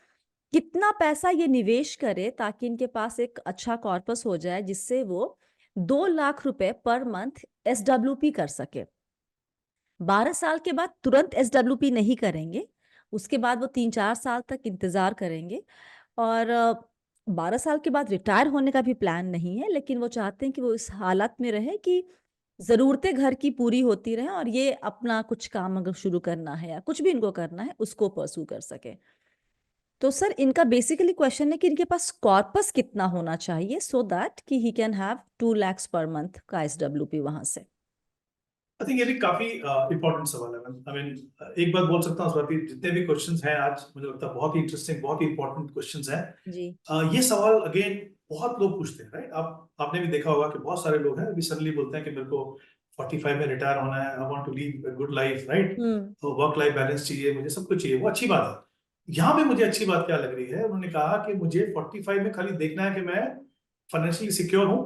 कितना पैसा ये निवेश करे ताकि इनके पास एक अच्छा कॉर्पस हो जाए, जिससे वो 2 लाख रुपए पर मंथ SWP कर सके। 12 साल के बाद तुरंत SWP नहीं करेंगे, उसके बाद वो 3-4 साल तक इंतजार करेंगे, और 12 साल के बाद रिटायर होने का भी प्लान नहीं है, लेकिन वो चाहते हैं कि वो इस हालत में रहे कि ज़रूरतें घर की पूरी होती रहें और ये अपना कुछ काम अगर शुरू करना है या कुछ भी इनको करना है, उसको परस्यू कर सकें। तो सर इनका बेसिकली क्वेश्चन है कि इनके पास कॉर्पस कितना होना चाहिए सो दैट कि he can have 2 lakhs per month का एसडब्ल्यूपी वहां से। आई थिंक ये भी काफी इंपॉर्टेंट सवाल है। आई मीन एक बात बोल सकता हूँ स्वाति, जितने भी क्वेश्चंस हैं आज मुझे लगता है बहुत ही इंटरेस्टिंग, बहुत ही इंपॉर्टेंट क्वेश्चंस हैं। जी। ये सवाल अगेन बहुत लोग पूछते हैं, राइट? आपने भी देखा होगा कि बहुत सारे लोग हैं अभी सडनली बोलते हैं कि मेरे को 45 में रिटायर होना है, I want to live a good life, right? Hmm. तो वर्क लाइफ बैलेंस चाहिए, मुझे सब कुछ चाहिए, वो अच्छी बात है। यहाँ पे मुझे अच्छी बात क्या लग रही है, उन्होंने कहा कि मुझे 45 में खाली देखना है कि मैं फाइनेंशियली सिक्योर हूँ,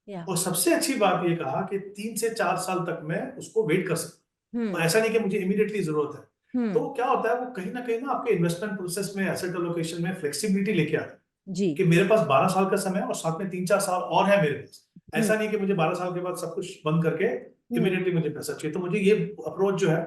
या। और सबसे अच्छी बात ये कहा कि 3 से 4 साल तक मैं उसको वेट कर सकता हूँ, तो हम्म। ऐसा नहीं कि मुझे इमीडिएटली जरूरत है। हम्म। तो क्या होता है, वो कहीं ना आपके इन्वेस्टमेंट प्रोसेस में, एसेट एलोकेशन में फ्लेक्सिबिलिटी लेके आता है जी। कि मेरे पास 12 साल का समय और साथ में 3-4 साल और है मेरे पास। हम्म। ऐसा नहीं कि मुझे 12 साल के बाद सब कुछ बंद करके हम्म। इमीडिएटली मुझे पैसा चाहिए। तो मुझे ये अप्रोच जो है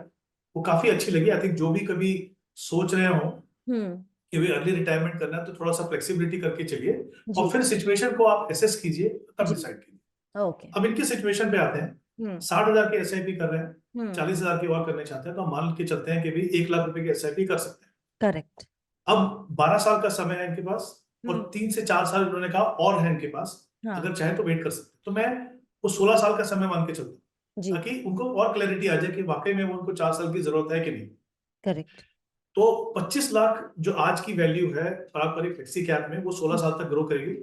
वो काफी अच्छी लगी। आई थिंक जो भी कभी सोच रहे हो हम्म। कि भाई अर्ली रिटायरमेंट करना है, तो थोड़ा सा फ्लेक्सिबिलिटी करके चलिए, और जी। फिर सिचुएशन को आप एसेस कीजिए, तब जी। डिसाइड कीजिए। ओके। अब इनकी सिचुएशन पे आते हैं। हम्म। 60,000 की एसआईपी कर रहे हैं, हम्म। 40,000 की और करने चाहते हैं, तो हम मान के चलते हैं कि भाई 1 लाख रुपए की एसआईपी कर सकते हैं। करेक्ट। अब 12 साल का समय है इनके पास, और हम्म। 3 से 4 साल इन्होंने कहा और है इनके पास, हाँ। अगर चाहे तो वेट कर सकते हैं। तो मैं वो 16 साल का समय मान के चलता हूँ, जी। ताकि उनको और क्लैरिटी आ जाए कि वाकई में वो उनको 4 साल की जरूरत है कि नहीं। करेक्ट। तो 25 लाख जो आज की वैल्यू है पारंपरिक फ्लेक्सी कैप में, वो 16 साल तक ग्रो करेगी।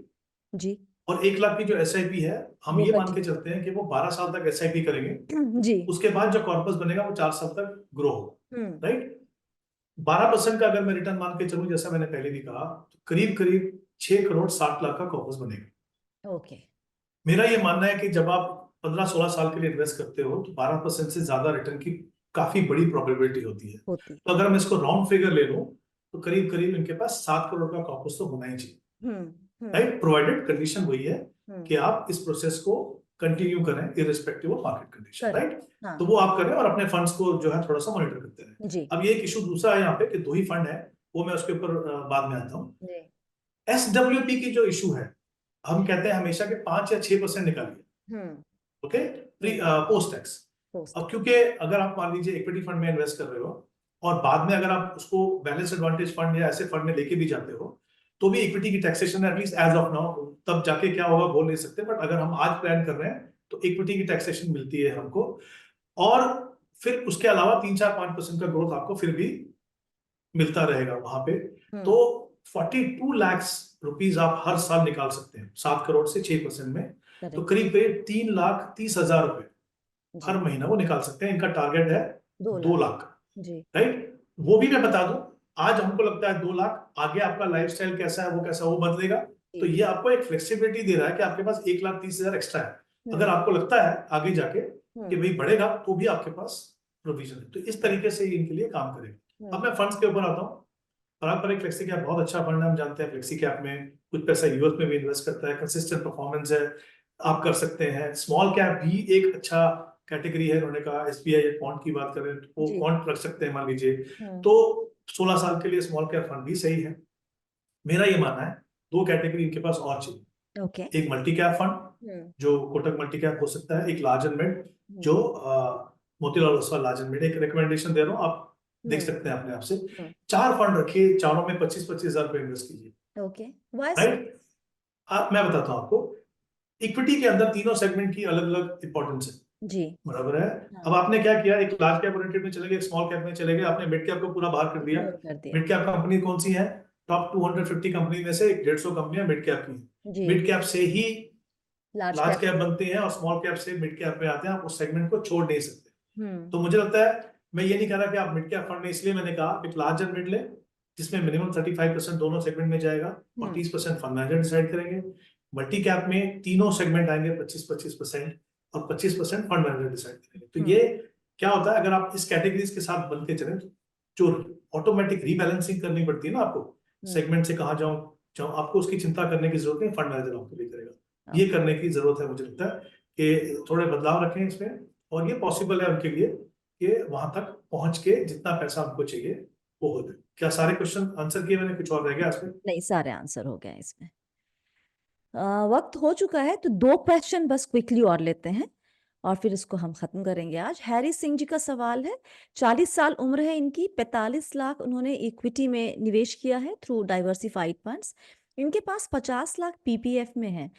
जी। और 1 लाख की जो एसआईपी है, हम वो ये मान के कंटिन्यू। चलते हैं कि वो 12 साल तक एसआईपी करेंगे। जी। उसके बाद जो कॉर्पस बनेगा वो 4 साल तक ग्रो हम्म। होगा, राइट? 12% का अगर मैं रिटर्न मान के चलूं, जैसा मैंने पहले भी कहा, तो करीब करीब 6 करोड़ 60 लाख का कॉर्पस बनेगा। ओके। मेरा ये मानना है कि जब आप 15-16 साल के लिए इन्वेस्ट करते हो, तो 12% से ज्यादा रिटर्न की काफी बड़ी प्रोबेबिलिटी होती है। होती। तो अगर मैं इसको राउंड फिगर ले लूं, तो करीब करीब इनके पास 7 करोड़ का कॉर्पस तो होना ही चाहिए, हम्म। हम्म। राइट? प्रोवाइडेड कंडीशन वही है हम्म। कि आप इस प्रोसेस को कंटिन्यू करें irrespective of market condition, correct. Right? हाँ। तो वो आप करें और अपने फंड्स को जो है थोड़ा सा मॉनिटर करते रहें। जी। अब ये एक इशू दूसरा है यहाँ पे कि 2 ही फंड है, वो मैं उसके ऊपर बाद में आता हूँ। जी। एसडब्ल्यूपी की जो इशू है, हम कहते हैं हमेशा के 5 या 6% निकालिए, hmm. Okay, hmm. Post tax. Post. अब क्योंकि अगर आप मान लीजिए इक्विटी फंड में इन्वेस्ट कर रहे हो, और बाद में अगर आप उसको बैलेंस एडवांटेज फंड या ऐसे फंड में लेके भी जाते हो, तो भी इक्विटी की taxation at least as of now, तब जाके क्या होगा बोल नहीं सकते, बट अगर हम आज प्लान कर रहे हैं तो इक्विटी की टैक्सेशन मिलती है हमको। और फिर उसके अलावा 3-4-5% का ग्रोथ आपको फिर भी मिलता रहेगा वहां पे। तो 42 लाख रुपीज आप हर साल निकाल सकते हैं 7 करोड़ से 6% में। तो करेक्ट। करीब करीब 3,30,000 रुपए हर जी। महीना वो निकाल सकते हैं। इनका टारगेट है 2 दो लाख। लाख जी। राइट? वो भी मैं बता दूं, आज हमको लगता है 2 लाख, आगे आपका लाइफस्टाइल कैसा है, वो कैसा, वो बदलेगा। तो जी। ये आपको एक फ्लेक्सिबिलिटी दे रहा है कि आपके पास 1,30,000 एक्स्ट्रा है। अगर हम्म। आपको लगता है आगे जाके कि हम्म। भाई बढ़ेगा, तो भी आपके पास प्रोविजन है। तो इस तरीके से ये इनके लिए काम करेगा। अब मैं फंड्स के ऊपर आता हूँ। पारंपरिक फ्लेक्सी कैप बहुत अच्छा फंड है, हम जानते हैं। फ्लेक्सी कैप में कुछ पैसा यूएस में भी इन्वेस्ट करता है, कंसिस्टेंट परफॉर्मेंस है, आप कर सकते हैं। स्मॉल कैप भी एक अच्छा कैटेगरी है। उन्होंने कहा एसबीआई क्वांट की बात करें तो वो जी। क्वांट रख सकते हैं मान लीजिए। हम्म। तो 16 साल के लिए स्मॉल कैप फंड भी सही है। मेरा ये मानना है 2 कैटेगरी इनके पास और चाहिए। ओके। एक मल्टी कैप फंड हम्म। जो कोटक मल्टी कैप हो सकता है, एक लार्ज एंड मिड हम्म। जो Motilal Oswal large and mid. एक रिकमेंडेशन दे रहा हूँ, आप देख हम्म। सकते हैं अपने आप से। हम्म। 4 फंड रखिए, चारों में 25-25 हजार रुपए इन्वेस्ट कीजिए, ओके। वाई सो? राइट? मैं बताता हूँ आपको। इक्विटी के अंदर तीनों सेगमेंट की अलग अलग इंपॉर्टेंस है, जी। बराबर है? हाँ। अब आपने क्या किया, एक लार्ज कैप ओरिएंटेड में चले गए, एक स्मॉल कैप में चले गए, आपने मिड कैप को पूरा बाहर कर दिया। इग्नोर कर दिया। मिड कैप कंपनी कौन सी है? टॉप 250 कंपनी में से 150 कंपनियां मिड कैप की हैं। जी। मिड कैप से ही लार्ज लार्ज कैप। कैप बनते हैं, और स्मॉल कैप से मिड कैप में आते हैं। आप उस सेगमेंट को छोड़ नहीं सकते। हम्म। तो मुझे लगता है, मैं ये नहीं कह रहा कि आप मिड कैप फंड में, इसलिए मैंने कहा एक लार्ज एंड मिड ले, जिसमें मिनिमम 35% दोनों सेगमेंट में जाएगा, और हम्म। 30% फंड मैनेजर डिसाइड करेंगे। मल्टी कैप में तीनों सेगमेंट आएंगे 25-25%, और 25% फंड मैनेजर डिसाइड करेंगे। तो ये क्या होता है, अगर आप इस कैटेगरीज के साथ बनते चलें, तो जो ऑटोमेटिक रीबैलेंसिंग करनी पड़ती है ना आपको, सेगमेंट से कहाँ जाऊं जाऊं, आपको उसकी चिंता करने की जरूरत नहीं, फंड मैनेजर आपके लिए करेगा। ये करने की जरूरत है, मुझे लगता है कि थोड़े बदलाव रखें इसमें, और ये पॉसिबल है उनके लिए कि वहां तक पहुंच के जितना पैसा उनको चाहिए वो हो जाए। क्या सारे क्वेश्चन आंसर किए मैंने, कुछ और रह गया इसमें? नहीं, सारे आंसर हो गए इसमें। वक्त हो चुका है, तो 2 क्वेश्चन बस क्विकली और लेते हैं और फिर इसको हम खत्म करेंगे आज। हैरी सिंह जी का सवाल है, 40 साल उम्र है इनकी, 45 लाख उन्होंने इक्विटी में निवेश किया है थ्रू डाइवर्सिफाइड फंड्स। इनके पास 50 लाख पीपीएफ में है।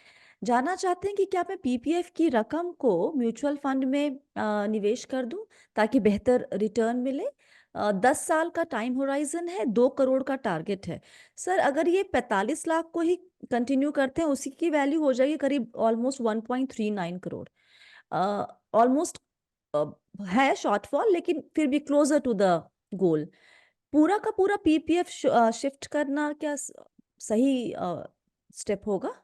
जानना चाहते हैं कि क्या मैं पीपीएफ की रकम को म्यूचुअल फंड में निवेश कर दूं ताकि बेहतर रिटर्न मिले। 10 साल का टाइम होराइजन है, 2 करोड़ का टारगेट है। सर अगर ये 45 लाख को ही कंटिन्यू करते हैं, उसी की वैल्यू हो जाएगी करीब ऑलमोस्ट 1.39 करोड़। ऑलमोस्ट है शॉर्टफॉल, लेकिन फिर भी क्लोजर टू द गोल। पूरा का पूरा पीपीएफ शिफ्ट करना क्या सही स्टेप होगा?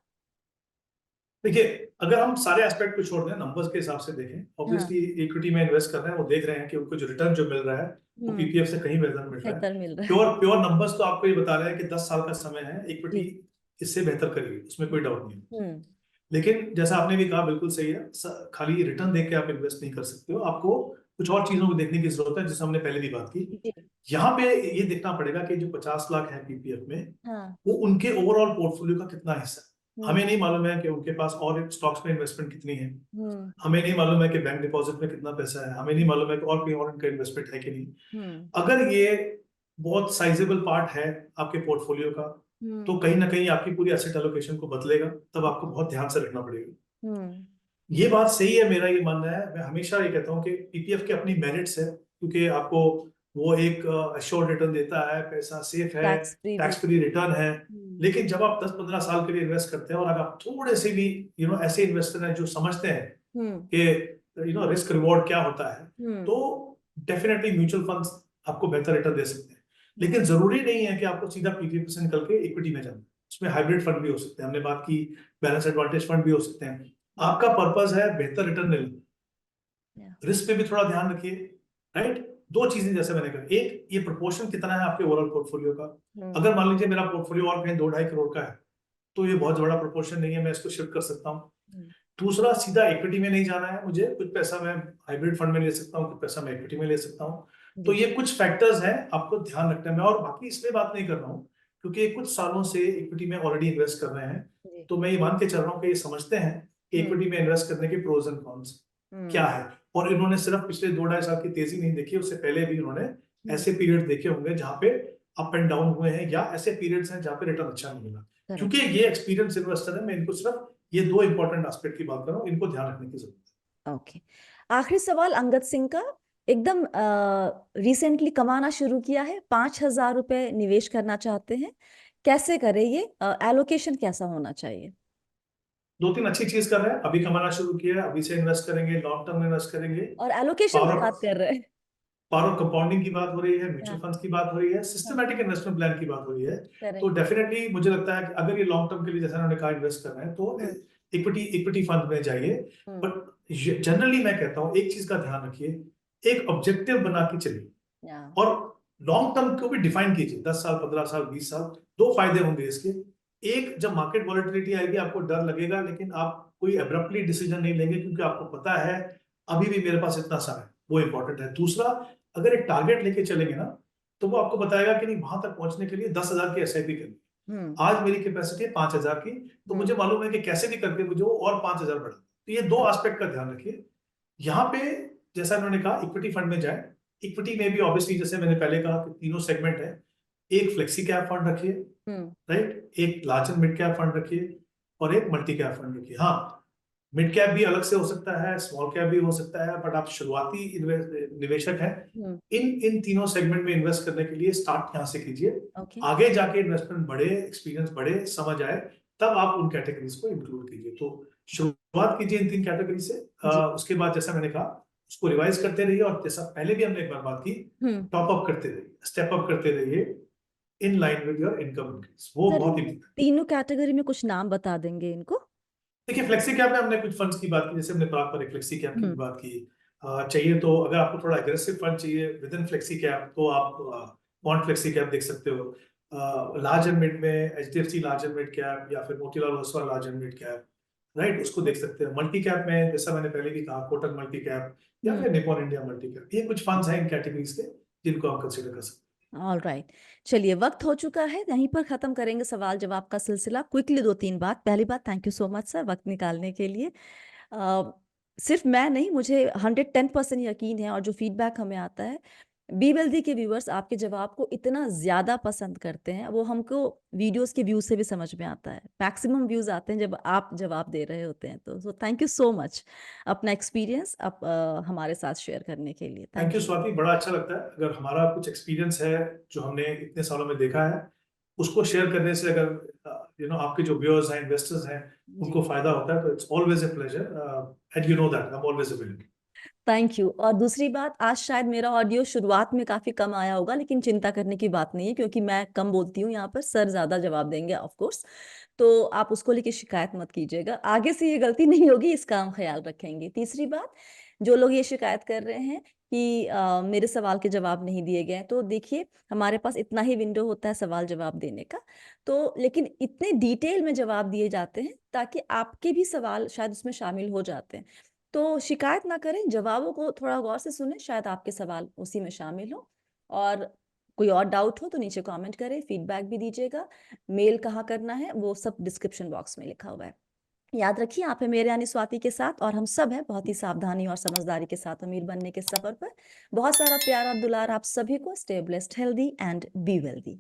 देखिए, अगर हम सारे एस्पेक्ट को छोड़ दें, नंबर्स के हिसाब से देखें, हाँ। ऑब्वियसली इक्विटी में इन्वेस्ट कर रहे हैं, वो देख रहे हैं कि उनको जो रिटर्न जो मिल रहा है वो पीपीएफ से कहीं बेहतर मिल रहा है। बेहतर मिल रहा है। प्योर प्योर नंबर्स तो आपको ये बता रहे हैं कि 10 साल का समय है, इक्विटी जी। इससे बेहतर करेगी, उसमें कोई डाउट नहीं है। हम्म। लेकिन जैसा आपने भी कहा, बिल्कुल सही है, खाली रिटर्न देख के आप इन्वेस्ट नहीं कर सकते हो, आपको कुछ और चीजों को देखने की जरूरत है, जिससे हमने पहले भी बात की। जी। यहाँ पे ये देखना पड़ेगा कि जो 50 लाख है पीपीएफ में, हाँ। वो उनके ओवरऑल पोर्टफोलियो का कितना हिस्सा है। हमें हम्म। नहीं मालूम है कि उनके पास और स्टॉक्स में इन्वेस्टमेंट कितनी है, हम्म। हमें नहीं मालूम है कि बैंक डिपॉजिट में कितना पैसा है, हमें नहीं मालूम है कि और कहीं और इनका इन्वेस्टमेंट है कि नहीं। हम्म। अगर ये बहुत साइजेबल पार्ट है आपके पोर्टफोलियो का, तो कहीं ना कहीं आपकी पूरी एसेट एलोकेशन को बदलेगा, तब आपको बहुत ध्यान से रखना पड़ेगा। हम्म। ये बात सही है, मेरा ये मानना है, मैं हमेशा ये कहता हूँ कि पीपीएफ के अपनी मेरिट्स है, क्योंकि आपको वो एक अश्योर्ड रिटर्न देता है, पैसा सेफ है, टैक्स फ्री भी। टैक्स फ्री रिटर्न है। हम्म। लेकिन जब आप 10-15 साल के लिए इन्वेस्ट करते हैं, और अगर आप थोड़े से भी ऐसे इन्वेस्टर हैं जो समझते हैं हम्म। कि रिस्क रिवॉर्ड क्या होता है, हम्म। तो डेफिनेटली म्यूचुअल फंड्स आपको बेहतर रिटर्न दे सकते हैं। लेकिन जरूरी नहीं है कि आपको सीधा पीपीएफ से निकल के इक्विटी में जाना, उसमें हाइब्रिड फंड भी हो सकते हैं, हमने बात की बैलेंस एडवांटेज फंड भी हो सकते हैं। आपका पर्पस है बेहतर रिटर्न लेना, Yeah. रिस्क पे भी थोड़ा ध्यान रखिए, राइट। दो चीजें जैसे मैंने कहा, एक ये प्रोपोर्शन कितना है आपके ओवरऑल पोर्टफोलियो का। अगर मान लीजिए मेरा पोर्टफोलियो और कहीं 2-2.5 करोड़ का है, तो ये बहुत बड़ा प्रोपोर्शन नहीं है, मैं इसको शिफ्ट कर सकता हूँ। दूसरा, सीधा इक्विटी में नहीं जाना है मुझे, कुछ पैसा मैं हाइब्रिड फंड में ले सकता हूँ, कुछ पैसा मैं इक्विटी में ले सकता हूँ। तो ये कुछ फैक्टर्स हैं आपको ध्यान रखने में, और बाकी इसलिए बात नहीं कर रहा हूँ क्योंकि कुछ सालों से इक्विटी में ऑलरेडी इन्वेस्ट कर रहे हैं, तो मैं ये मान के चल रहा हूँ कि ये समझते हैं कि इक्विटी में इन्वेस्ट करने के प्रोज एंड कॉन्स क्या है। और इन्होंने सिर्फ पिछले 2-2.5 साल की तेजी नहीं देखी, उससे पहले भी इन्होंने ऐसे पीरियड देखे होंगे जहां पे अप एंड डाउन हुए हैं, या ऐसे पीरियड्स हैं जहां पे रिटर्न अच्छा नहीं मिला। क्योंकि ये एक्सपीरियंस इन्वेस्टर है, मैं इनको सिर्फ ये 2 इंपॉर्टेंट एस्पेक्ट की बात कर रहा हूँ, इनको ध्यान रखने की जरूरत है। ओके। आखिरी सवाल अंगद सिंह का, एकदम रिसेंटली कमाना शुरू किया है, 5,000 रुपए निवेश करना चाहते हैं, कैसे करें ये? एलोकेशन कैसा होना चाहिए? 2-3 अच्छी चीज कर रहे हैं, अभी कमाना शुरू किया है, अभी से इन्वेस्ट करेंगे, लॉन्ग टर्म में इन्वेस्ट करेंगे। और एलोकेशन की बात कर रहे हैं। पावर कंपाउंडिंग की बात हो रही है, म्यूचुअल हाँ। फंड्स की बात हो रही है, सिस्टमेटिक इन्वेस्टमेंट प्लान की बात हो रही है। तो करेक्ट। डेफिनेटली मुझे लगता है कि अगर ये लॉन्ग टर्म के लिए, जैसा उन्होंने कहा, इन्वेस्ट कर रहे हैं, तो इक्विटी फंड में जाइए। बट जनरली मैं कहता हूँ एक चीज का ध्यान रखिए, एक ऑब्जेक्टिव बना के चलिए, और लॉन्ग टर्म को भी डिफाइन कीजिए, 10 साल, 15 साल, 20 साल। 2 फायदे होंगे इसके। एक, जब मार्केट वॉलेटिलिटी आएगी आपको डर लगेगा, लेकिन आप कोई एब्रप्टली डिसीजन नहीं लेंगे, क्योंकि आपको पता है अभी भी मेरे पास इतना समय, वो इंपॉर्टेंट है। दूसरा, अगर एक टारगेट लेके चलेंगे ना, तो वो आपको बताएगा कि नहीं, वहां तक पहुंचने के लिए 10,000 की एसआईपी करनी। आज मेरी कैपेसिटी है 5,000 की, तो मुझे मालूम है कि कैसे भी करके मुझे वो और 5,000 बढ़ा। तो ये 2 एस्पेक्ट का ध्यान रखिए। यहाँ पे जैसा उन्होंने कहा, इक्विटी फंड में जाए। इक्विटी में भी ऑब्वियसली, जैसे मैंने पहले कहा, कि तीनों सेगमेंट है। एक फ्लेक्सी कैप फंड रखिए, राइट, एक large and mid cap fund रखिए, और एक मल्टी कैप फंड रखिए। हाँ, मिड कैप भी अलग से हो सकता है, स्मॉल कैप भी हो सकता है, बट आप शुरुआती निवेशक हैं, इन तीनों सेगमेंट में इन्वेस्ट करने के लिए स्टार्ट यहाँ से कीजिए। आगे जाके इन्वेस्टमेंट बढ़े, एक्सपीरियंस बढ़े, समझ आए, तब आप उन कैटेगरीज को इंक्लूड कीजिए। तो शुरुआत कीजिए इन 3 कैटेगरी से। उसके बाद, जैसा मैंने कहा, उसको रिवाइज करते रहिए, और जैसा पहले भी हमने एक बार बात की, टॉप अप करते रहिए, स्टेप अप करते रहिए, in line with your income increase. वो बहुत इंपॉर्टेंट। तीनों कैटेगरी में कुछ नाम बता देंगे इनको? देखिए, फ्लेक्सी कैप में हमने कुछ फंड्स की बात की, जैसे हमने प्राग पर एक फ्लेक्सी कैप की बात की। चाहिए तो, अगर आपको थोड़ा एग्रेसिव फंड चाहिए विद इन फ्लेक्सी कैप, तो आप बॉन्ड फ्लेक्सी कैप देख सकते हो। लार्ज एंड मिड में HDFC large and mid cap, या फिर Motilal Oswal large and mid cap, right, उसको देख सकते हैं। मल्टी कैप में, जैसा मैंने पहले भी कहा, कोटक मल्टी कैप, या फिर निपॉन इंडिया मल्टी कैप, ये कुछ फंड्स हैं इन कैटेगरीज के, जिनको आप कंसिडर कर सकते हैं। ऑल राइट, चलिए वक्त हो चुका है, यहीं पर खत्म करेंगे सवाल जवाब का सिलसिला। क्विकली दो तीन बात। पहली बात, thank you so much sir वक्त निकालने के लिए। अ, सिर्फ मैं नहीं, मुझे 110% यकीन है, और जो फीडबैक हमें आता है, बी वेल्दी के व्यूअर्स आपके जवाब को इतना ज़्यादा पसंद करते हैं, वो हमको वीडियोस के व्यूज से भी समझ में आता है। मैक्सिमम व्यूज आते हैं जब आप जवाब दे रहे होते हैं। तो so thank you so much अपना एक्सपीरियंस हमारे साथ शेयर करने के लिए। Thank you thank you. Swati, बड़ा अच्छा लगता है अगर हमारा कुछ एक्सपीरियंस है जो हमने इतने सालों में देखा है, उसको शेयर करने से अगर आपके जो व्यूअर्स हैं, इन्वेस्टर्स हैं, जी, उनको फायदा होता है, तो it's always a pleasure and you know that I am always available. Thank you. और दूसरी बात, आज शायद मेरा ऑडियो शुरुआत में काफ़ी कम आया होगा, लेकिन चिंता करने की बात नहीं है, क्योंकि मैं कम बोलती हूँ यहाँ पर, सर ज़्यादा जवाब देंगे ऑफ कोर्स। तो आप उसको लेके शिकायत मत कीजिएगा, आगे से ये गलती नहीं होगी, इसका हम ख्याल रखेंगे। तीसरी बात, जो लोग ये शिकायत कर रहे हैं कि मेरे सवाल के जवाब नहीं दिए गए हैं, तो देखिए हमारे पास इतना ही विंडो होता है सवाल जवाब देने का, तो लेकिन इतने डिटेल में जवाब दिए जाते हैं ताकि आपके भी सवाल शायद उसमें शामिल हो जाते हैं। तो शिकायत ना करें, जवाबों को थोड़ा गौर से सुनें, शायद आपके सवाल उसी में शामिल हो। और कोई और डाउट हो तो नीचे कमेंट करें, फीडबैक भी दीजिएगा। मेल कहाँ करना है वो सब डिस्क्रिप्शन बॉक्स में लिखा हुआ है। याद रखिए, आप हैं मेरे यानी स्वाति के साथ, और हम सब हैं बहुत ही सावधानी और समझदारी के साथ अमीर बनने के सफर पर। बहुत सारा प्यार और दुलार आप सभी को। Stay blessed, healthy and be wealthy.